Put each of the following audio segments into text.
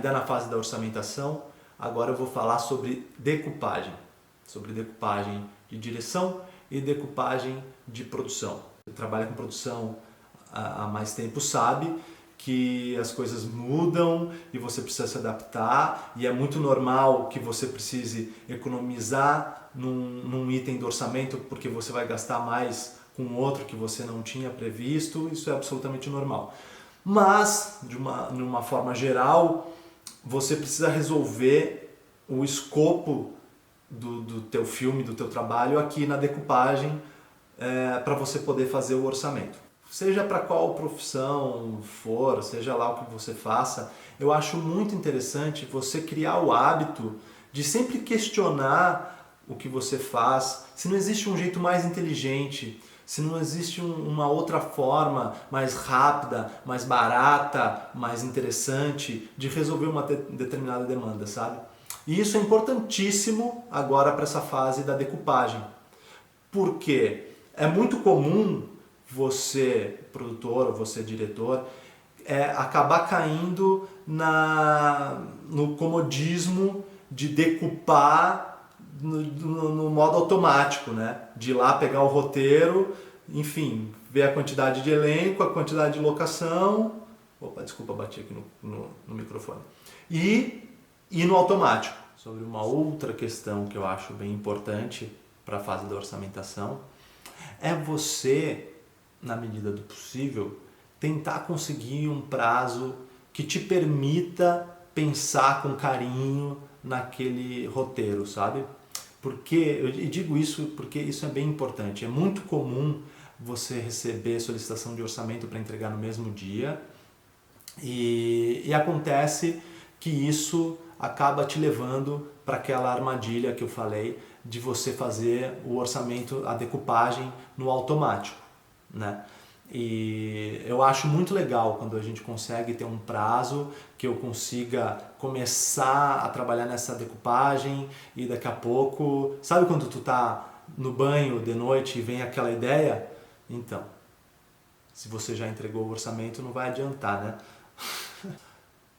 ainda na fase da orçamentação, agora eu vou falar sobre decupagem de direção e decupagem de produção. Quem trabalha com produção há mais tempo sabe que as coisas mudam e você precisa se adaptar, e é muito normal que você precise economizar num item do orçamento porque você vai gastar mais com outro que você não tinha previsto. Isso é absolutamente normal. Mas, de uma forma geral, você precisa resolver o escopo do teu filme, do teu trabalho aqui na decupagem, para você poder fazer o orçamento. Seja para qual profissão for, seja lá o que você faça, eu acho muito interessante você criar o hábito de sempre questionar o que você faz, se não existe um jeito mais inteligente, se não existe uma outra forma mais rápida, mais barata, mais interessante de resolver uma determinada demanda, sabe? E isso é importantíssimo agora para essa fase da decupagem. Porque é muito comum você, produtor, ou você, diretor, acabar caindo no comodismo de decupar no modo automático, né? De ir lá pegar o roteiro, enfim, ver a quantidade de elenco, a quantidade de locação. Opa, desculpa, bati aqui no microfone. E no automático. Sobre uma outra questão que eu acho bem importante para a fase da orçamentação, é você, na medida do possível, tentar conseguir um prazo que te permita pensar com carinho naquele roteiro, sabe? Eu digo isso porque isso é bem importante. É muito comum você receber solicitação de orçamento para entregar no mesmo dia e acontece que isso acaba te levando para aquela armadilha que eu falei de você fazer o orçamento, a decupagem no automático, né? E eu acho muito legal quando a gente consegue ter um prazo que eu consiga começar a trabalhar nessa decupagem e daqui a pouco... Sabe quando tu tá no banho de noite e vem aquela ideia? Então, se você já entregou o orçamento, não vai adiantar, né?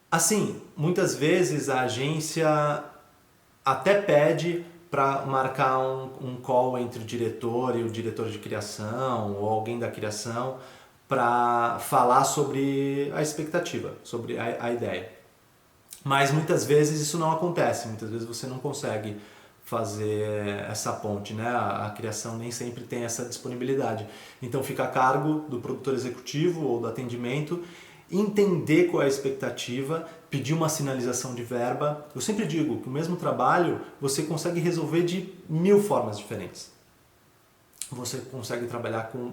Assim, muitas vezes a agência até pede para marcar um call entre o diretor e o diretor de criação ou alguém da criação para falar sobre a expectativa, sobre a ideia. Mas muitas vezes isso não acontece, muitas vezes você não consegue fazer essa ponte, né? A criação nem sempre tem essa disponibilidade. Então fica a cargo do produtor executivo ou do atendimento entender qual é a expectativa, pedir uma sinalização de verba. Eu sempre digo que o mesmo trabalho você consegue resolver de 1000 formas diferentes. Você consegue trabalhar com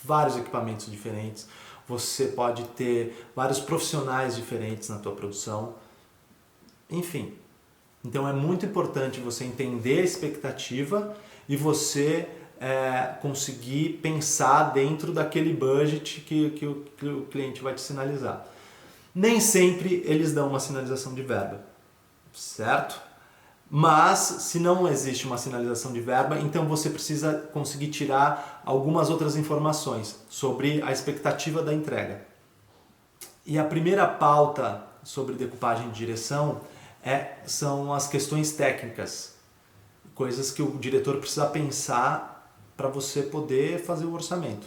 vários equipamentos diferentes, você pode ter vários profissionais diferentes na tua produção, enfim. Então é muito importante você entender a expectativa e você conseguir pensar dentro daquele budget que o cliente vai te sinalizar. Nem sempre eles dão uma sinalização de verba, certo? Mas se não existe uma sinalização de verba, então você precisa conseguir tirar algumas outras informações sobre a expectativa da entrega. E a primeira pauta sobre decupagem de direção são as questões técnicas, coisas que o diretor precisa pensar para você poder fazer o orçamento.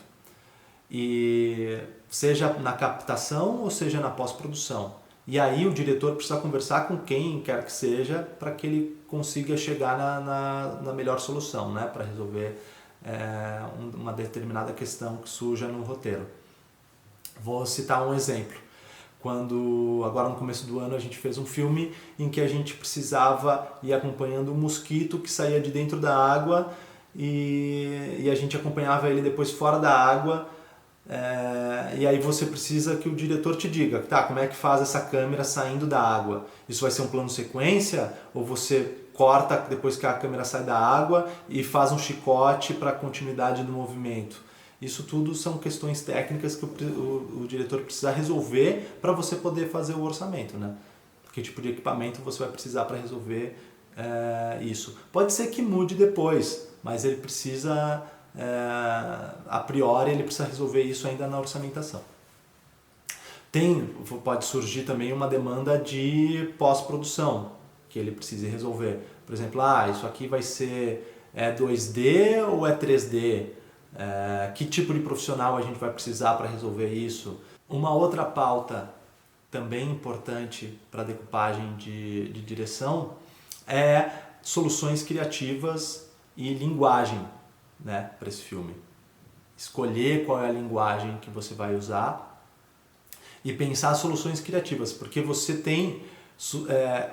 E seja na captação ou seja na pós-produção. E aí o diretor precisa conversar com quem quer que seja para que ele consiga chegar na melhor solução, né? Para resolver uma determinada questão que surja no roteiro. Vou citar um exemplo. Agora no começo do ano a gente fez um filme em que a gente precisava ir acompanhando um mosquito que saía de dentro da água e a gente acompanhava ele depois fora da água. E aí você precisa que o diretor te diga, tá, como é que faz essa câmera saindo da água? Isso vai ser um plano sequência ou você corta depois que a câmera sai da água e faz um chicote para a continuidade do movimento? Isso tudo são questões técnicas que o diretor precisa resolver para você poder fazer o orçamento, né? Que tipo de equipamento você vai precisar para resolver isso? Pode ser que mude depois, mas ele precisa... a priori ele precisa resolver isso ainda na orçamentação. Pode surgir também uma demanda de pós-produção, que ele precise resolver. Por exemplo, isso aqui vai ser 2D ou é 3D? Que tipo de profissional a gente vai precisar para resolver isso? Uma outra pauta também importante para decupagem de direção é soluções criativas e linguagem, né, para esse filme. Escolher qual é a linguagem que você vai usar e pensar soluções criativas, porque você tem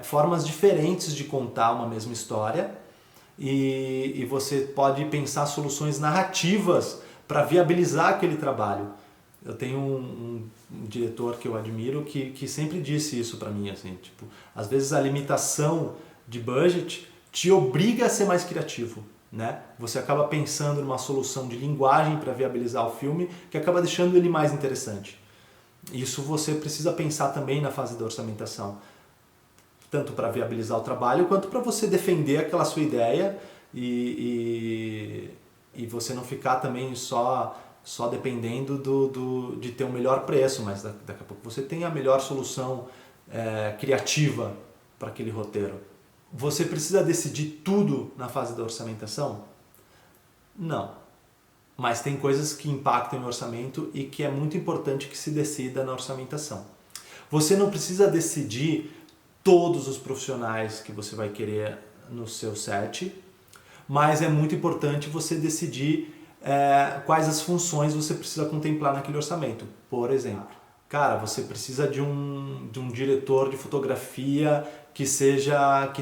formas diferentes de contar uma mesma história e você pode pensar soluções narrativas para viabilizar aquele trabalho. Eu tenho um diretor que eu admiro que sempre disse isso para mim, assim, tipo, às vezes a limitação de budget te obriga a ser mais criativo, né? Você acaba pensando numa solução de linguagem para viabilizar o filme que acaba deixando ele mais interessante. Isso você precisa pensar também na fase da orçamentação, tanto para viabilizar o trabalho quanto para você defender aquela sua ideia e você não ficar também só dependendo de ter um melhor preço, mas daqui a pouco você tem a melhor solução criativa para aquele roteiro. Você precisa decidir tudo na fase da orçamentação? Não. Mas tem coisas que impactam o orçamento e que é muito importante que se decida na orçamentação. Você não precisa decidir todos os profissionais que você vai querer no seu set, mas é muito importante você decidir quais as funções você precisa contemplar naquele orçamento. Por exemplo, cara, você precisa de um diretor de fotografia que esteja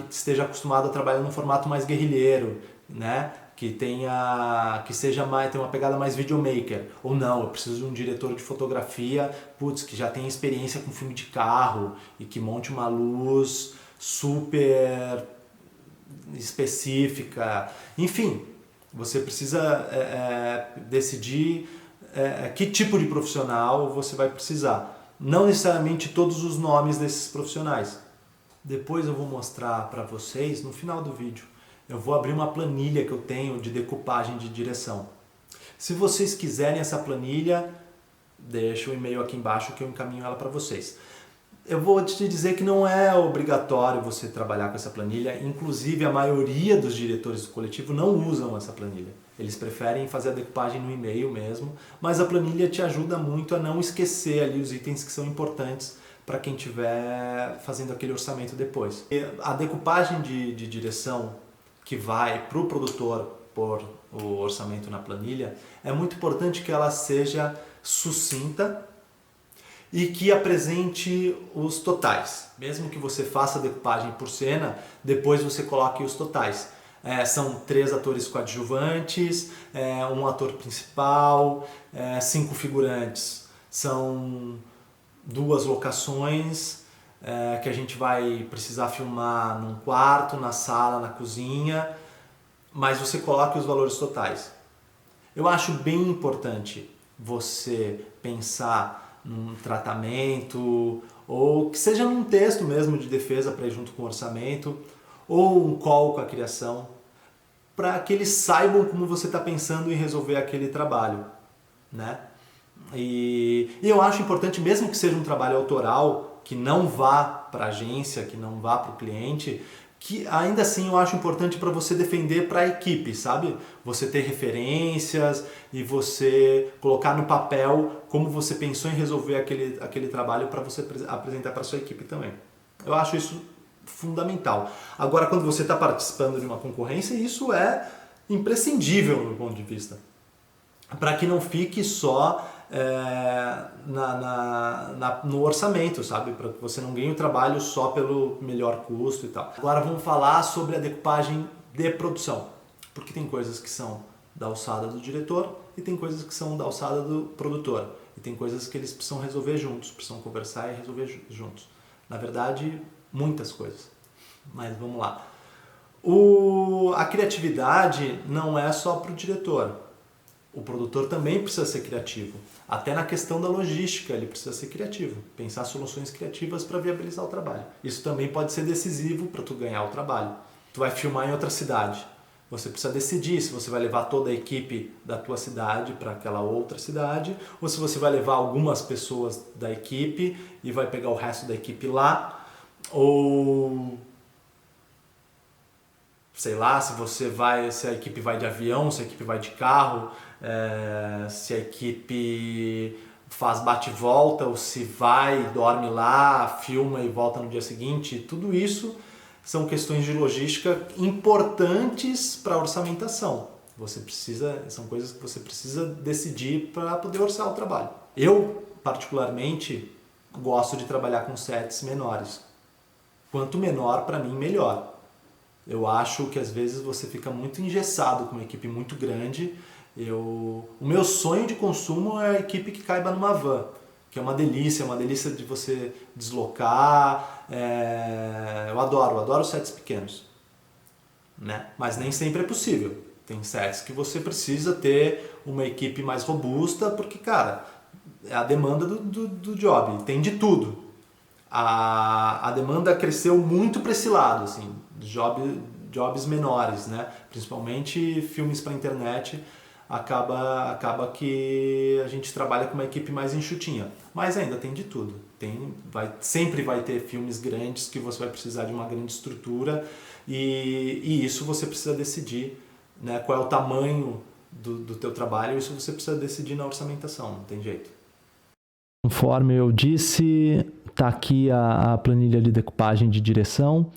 acostumado a trabalhar num formato mais guerrilheiro, né? Que tenha uma pegada mais videomaker. Ou não, eu preciso de um diretor de fotografia, que já tenha experiência com filme de carro e que monte uma luz super específica. Enfim, você precisa decidir que tipo de profissional você vai precisar. Não necessariamente todos os nomes desses profissionais. Depois eu vou mostrar para vocês no final do vídeo. Eu vou abrir uma planilha que eu tenho de decupagem de direção. Se vocês quiserem essa planilha, deixa o e-mail aqui embaixo que eu encaminho ela para vocês. Eu vou te dizer que não é obrigatório você trabalhar com essa planilha, inclusive a maioria dos diretores do coletivo não usam essa planilha. Eles preferem fazer a decupagem no e-mail mesmo, mas a planilha te ajuda muito a não esquecer ali os itens que são importantes para quem estiver fazendo aquele orçamento depois. E a decupagem de direção que vai para o produtor pôr o orçamento na planilha, é muito importante que ela seja sucinta e que apresente os totais. Mesmo que você faça a decupagem por cena, depois você coloque os totais. São 3 atores coadjuvantes, um ator principal, 5 figurantes. São 2 locações que a gente vai precisar filmar num quarto, na sala, na cozinha, mas você coloque os valores totais. Eu acho bem importante você pensar num tratamento, ou que seja num texto mesmo de defesa para ir junto com o orçamento, ou um call com a criação, para que eles saibam como você está pensando em resolver aquele trabalho, né? E eu acho importante, mesmo que seja um trabalho autoral, que não vá para a agência, que não vá para o cliente, que ainda assim eu acho importante para você defender para a equipe, sabe? Você ter referências e você colocar no papel como você pensou em resolver aquele trabalho para você apresentar para a sua equipe também. Eu acho isso fundamental. Agora, quando você está participando de uma concorrência, isso é imprescindível do meu ponto de vista. Para que não fique só no orçamento, sabe? Para que você não ganhe o trabalho só pelo melhor custo e tal. Agora vamos falar sobre a decupagem de produção, porque tem coisas que são da alçada do diretor e tem coisas que são da alçada do produtor. E tem coisas que eles precisam resolver juntos, precisam conversar e resolver juntos. Na verdade, muitas coisas. Mas vamos lá. A criatividade não é só para o diretor. O produtor também precisa ser criativo. Até na questão da logística, ele precisa ser criativo. Pensar soluções criativas para viabilizar o trabalho. Isso também pode ser decisivo para tu ganhar o trabalho. Tu vai filmar em outra cidade. Você precisa decidir se você vai levar toda a equipe da tua cidade para aquela outra cidade, ou se você vai levar algumas pessoas da equipe e vai pegar o resto da equipe lá, ou sei lá, se a equipe vai de avião, se a equipe vai de carro, se a equipe faz bate e volta, ou se vai, dorme lá, filma e volta no dia seguinte. Tudo isso são questões de logística importantes para a orçamentação. São coisas que você precisa decidir para poder orçar o trabalho. Eu, particularmente, gosto de trabalhar com sets menores. Quanto menor, para mim, melhor. Eu acho que às vezes você fica muito engessado com uma equipe muito grande. O meu sonho de consumo é a equipe que caiba numa van, que é uma delícia de você deslocar. Eu adoro sets pequenos, né? Mas nem sempre é possível. Tem sets que você precisa ter uma equipe mais robusta, porque, cara, é a demanda do job, tem de tudo. A demanda cresceu muito para esse lado, assim, jobs menores, né? Principalmente filmes para internet, acaba que a gente trabalha com uma equipe mais enxutinha, mas ainda tem de tudo. Sempre vai ter filmes grandes que você vai precisar de uma grande estrutura e isso você precisa decidir, né? Qual é o tamanho do teu trabalho, isso você precisa decidir na orçamentação, não tem jeito. Conforme eu disse, está aqui a planilha de decupagem de direção.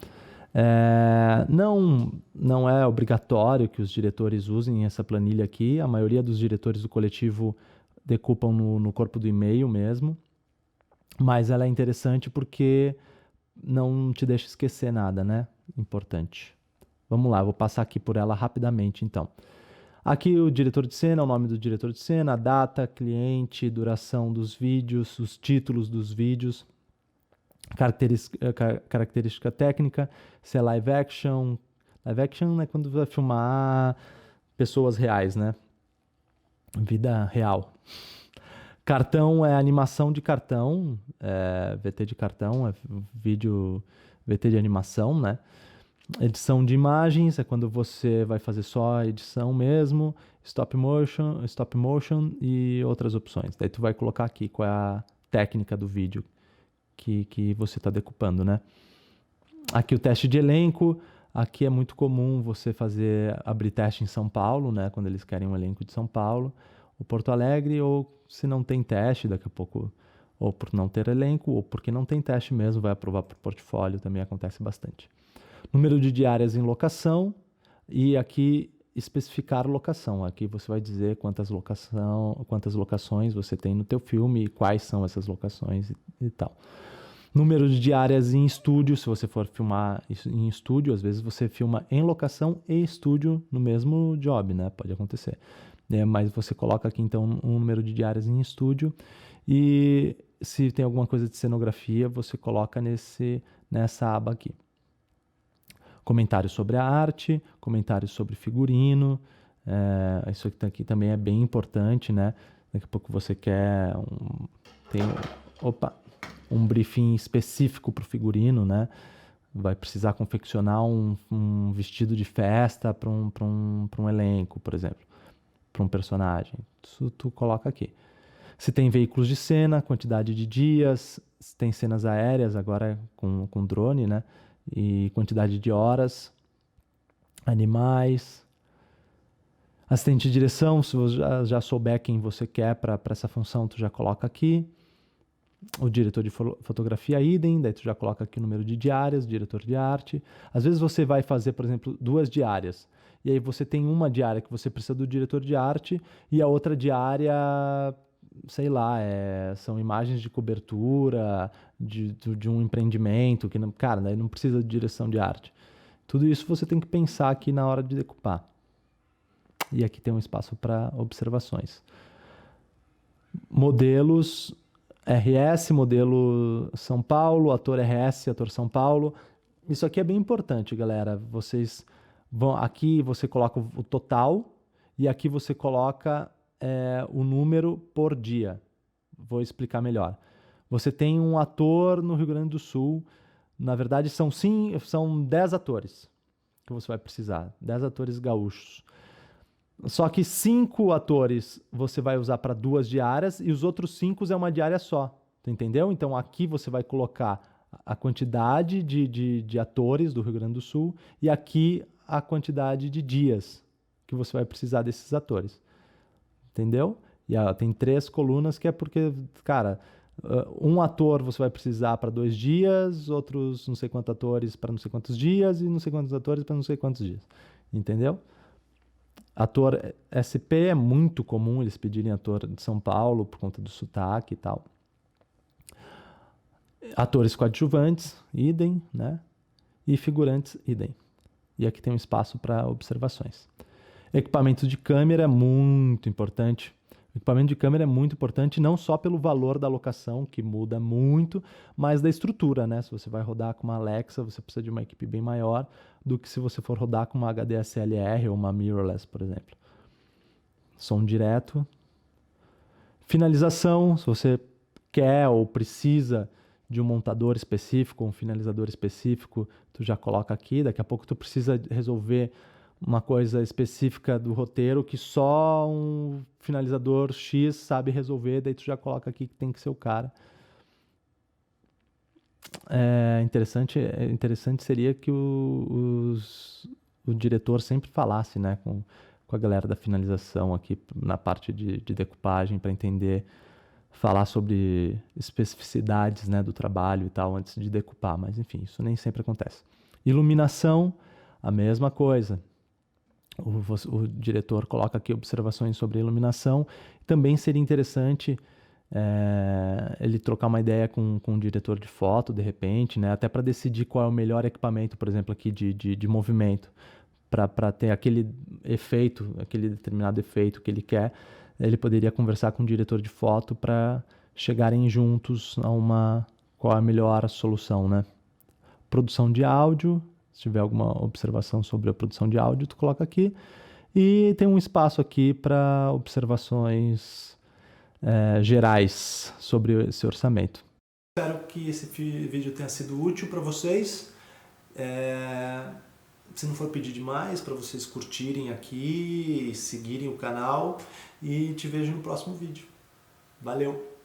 Não é obrigatório que os diretores usem essa planilha aqui. A maioria dos diretores do coletivo decupam no corpo do e-mail mesmo. Mas ela é interessante porque não te deixa esquecer nada, né? Importante. Vamos lá, eu vou passar aqui por ela rapidamente, então. Aqui o diretor de cena, o nome do diretor de cena, a data, cliente, duração dos vídeos, os títulos dos vídeos, característica técnica, se é live action. Live action é quando vai filmar pessoas reais, né? Vida real. Cartão é animação de cartão, VT de cartão, vídeo VT de animação, né? Edição de imagens é quando você vai fazer só a edição mesmo, stop motion e outras opções. Daí tu vai colocar aqui qual é a técnica do vídeo que você está decupando, né? Aqui o teste de elenco. Aqui é muito comum você abrir teste em São Paulo, né? Quando eles querem um elenco de São Paulo, ou Porto Alegre, ou se não tem teste, daqui a pouco, ou por não ter elenco, ou porque não tem teste mesmo, vai aprovar por portfólio, também acontece bastante. Número de diárias em locação e aqui especificar locação. Aqui você vai dizer quantas locações você tem no teu filme e quais são essas locações e tal. Número de diárias em estúdio, se você for filmar em estúdio, às vezes você filma em locação e estúdio no mesmo job, né? Pode acontecer. Mas você coloca aqui então um número de diárias em estúdio e se tem alguma coisa de cenografia, você coloca nessa aba aqui. Comentários sobre a arte, comentários sobre figurino, isso aqui também é bem importante, né? Daqui a pouco você quer um briefing específico para o figurino, né? Vai precisar confeccionar um vestido de festa para um elenco, por exemplo, para um personagem. Isso tu coloca aqui. Se tem veículos de cena, quantidade de dias, se tem cenas aéreas, agora com drone, né? E quantidade de horas, animais, assistente de direção, se você já souber quem você quer para essa função, tu já coloca aqui. O diretor de fotografia, idem, daí tu já coloca aqui o número de diárias, diretor de arte. Às vezes você vai fazer, por exemplo, 2 diárias, e aí você tem uma diária que você precisa do diretor de arte e a outra diária, sei lá, são imagens de cobertura de um empreendimento, que não, cara, daí não precisa de direção de arte. Tudo isso você tem que pensar aqui na hora de decupar. E aqui tem um espaço para observações. Modelos RS, modelo São Paulo, ator RS, ator São Paulo. Isso aqui é bem importante, galera. Aqui você coloca o total e aqui você coloca o número por dia. Vou explicar melhor. Você tem um ator no Rio Grande do Sul, na verdade são 10 atores. que você vai precisar. 10 atores gaúchos. Só que 5 atores você vai usar para 2 diárias e os outros 5 é uma diária só. Entendeu? Então aqui você vai colocar a quantidade de atores do Rio Grande do Sul e aqui a quantidade de dias que você vai precisar desses atores. Entendeu? E tem 3 colunas que é porque, cara, um ator você vai precisar para 2 dias, outros não sei quantos atores para não sei quantos dias e não sei quantos atores para não sei quantos dias. Entendeu? Ator SP é muito comum eles pedirem ator de São Paulo por conta do sotaque e tal. Atores coadjuvantes, idem, né? E figurantes, idem. E aqui tem um espaço para observações. Equipamento de câmera é muito importante. O equipamento de câmera é muito importante não só pelo valor da locação, que muda muito, mas da estrutura, né? Se você vai rodar com uma Alexa, você precisa de uma equipe bem maior do que se você for rodar com uma HDSLR ou uma mirrorless, por exemplo. Som direto. Finalização, se você quer ou precisa de um montador específico, um finalizador específico, tu já coloca aqui. Daqui a pouco tu precisa resolver uma coisa específica do roteiro que só um finalizador X sabe resolver, daí tu já coloca aqui que tem que ser o cara. Interessante seria que o diretor sempre falasse, né, com a galera da finalização aqui na parte de decupagem para entender, falar sobre especificidades, né, do trabalho e tal antes de decupar, mas enfim, isso nem sempre acontece. Iluminação, a mesma coisa. O diretor coloca aqui observações sobre a iluminação. Também seria interessante ele trocar uma ideia com o diretor de foto, de repente, né? Até para decidir qual é o melhor equipamento, por exemplo, aqui de movimento, para ter aquele efeito, aquele determinado efeito que ele quer. Ele poderia conversar com o diretor de foto para chegarem juntos a qual é a melhor solução, né? Produção de áudio. Se tiver alguma observação sobre a produção de áudio, tu coloca aqui. E tem um espaço aqui para observações gerais sobre esse orçamento. Espero que esse vídeo tenha sido útil para vocês. Se não for pedir demais, para vocês curtirem aqui, seguirem o canal e te vejo no próximo vídeo. Valeu!